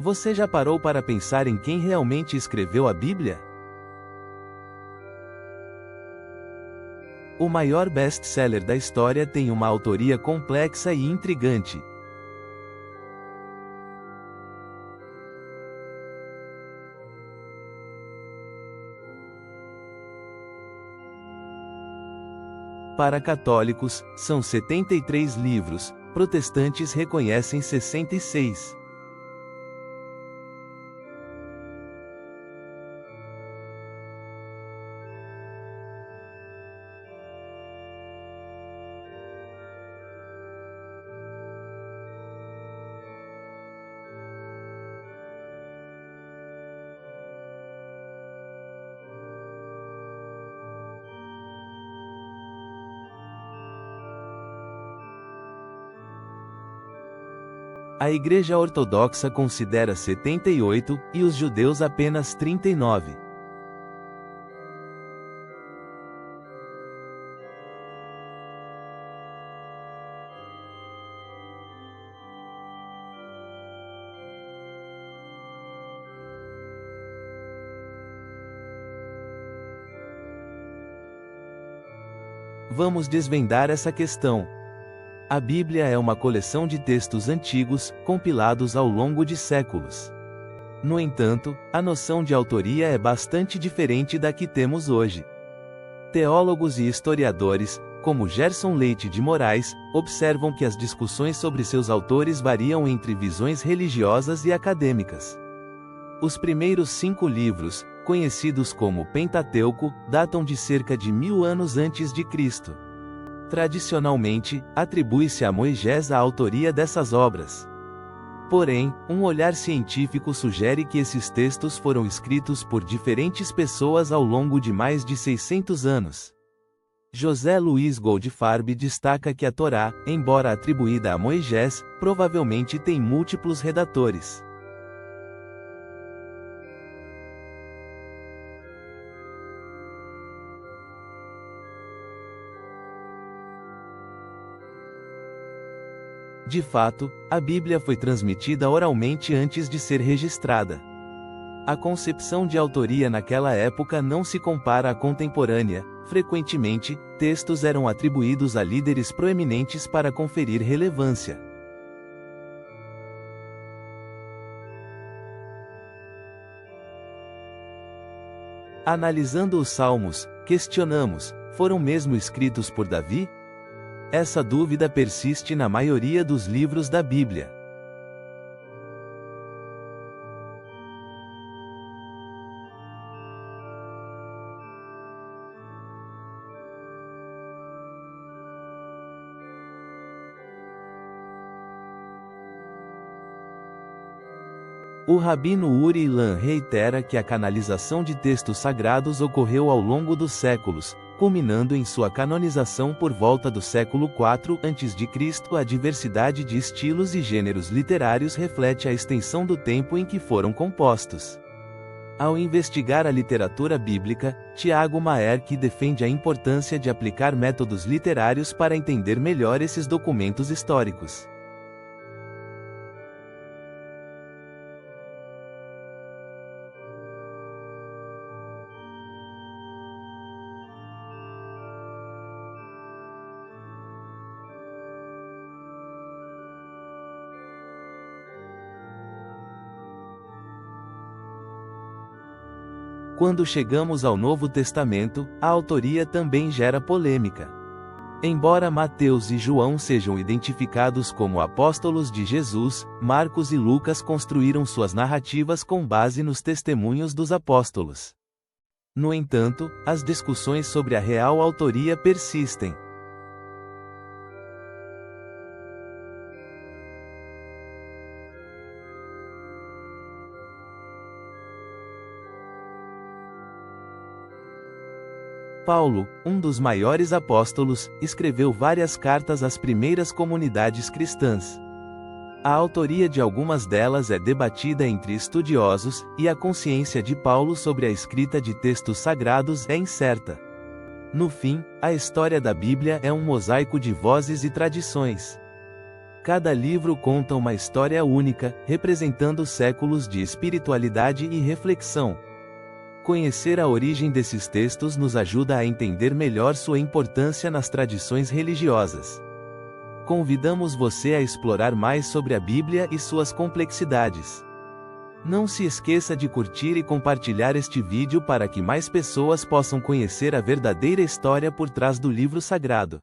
Você já parou para pensar em quem realmente escreveu a Bíblia? O maior best-seller da história tem uma autoria complexa e intrigante. Para católicos, são 73 livros, protestantes reconhecem 66. A Igreja Ortodoxa considera 78, e os judeus apenas 39. Vamos desvendar essa questão. A Bíblia é uma coleção de textos antigos, compilados ao longo de séculos. No entanto, a noção de autoria é bastante diferente da que temos hoje. Teólogos e historiadores, como Gerson Leite de Moraes, observam que as discussões sobre seus autores variam entre visões religiosas e acadêmicas. Os primeiros 5 livros, conhecidos como Pentateuco, datam de cerca de 1000 anos antes de Cristo. Tradicionalmente, atribui-se a Moisés a autoria dessas obras. Porém, um olhar científico sugere que esses textos foram escritos por diferentes pessoas ao longo de mais de 600 anos. José Luiz Goldfarb destaca que a Torá, embora atribuída a Moisés, provavelmente tem múltiplos redatores. De fato, a Bíblia foi transmitida oralmente antes de ser registrada. A concepção de autoria naquela época não se compara à contemporânea. Frequentemente, textos eram atribuídos a líderes proeminentes para conferir relevância. Analisando os Salmos, questionamos: foram mesmo escritos por Davi? Essa dúvida persiste na maioria dos livros da Bíblia. O rabino Uri Ilan reitera que a canalização de textos sagrados ocorreu ao longo dos séculos, culminando em sua canonização por volta do século IV a.C. A diversidade de estilos e gêneros literários reflete a extensão do tempo em que foram compostos. Ao investigar a literatura bíblica, Tiago Maerck defende a importância de aplicar métodos literários para entender melhor esses documentos históricos. Quando chegamos ao Novo Testamento, a autoria também gera polêmica. Embora Mateus e João sejam identificados como apóstolos de Jesus, Marcos e Lucas construíram suas narrativas com base nos testemunhos dos apóstolos. No entanto, as discussões sobre a real autoria persistem. Paulo, um dos maiores apóstolos, escreveu várias cartas às primeiras comunidades cristãs. A autoria de algumas delas é debatida entre estudiosos, e a consciência de Paulo sobre a escrita de textos sagrados é incerta. No fim, a história da Bíblia é um mosaico de vozes e tradições. Cada livro conta uma história única, representando séculos de espiritualidade e reflexão. Conhecer a origem desses textos nos ajuda a entender melhor sua importância nas tradições religiosas. Convidamos você a explorar mais sobre a Bíblia e suas complexidades. Não se esqueça de curtir e compartilhar este vídeo para que mais pessoas possam conhecer a verdadeira história por trás do livro sagrado.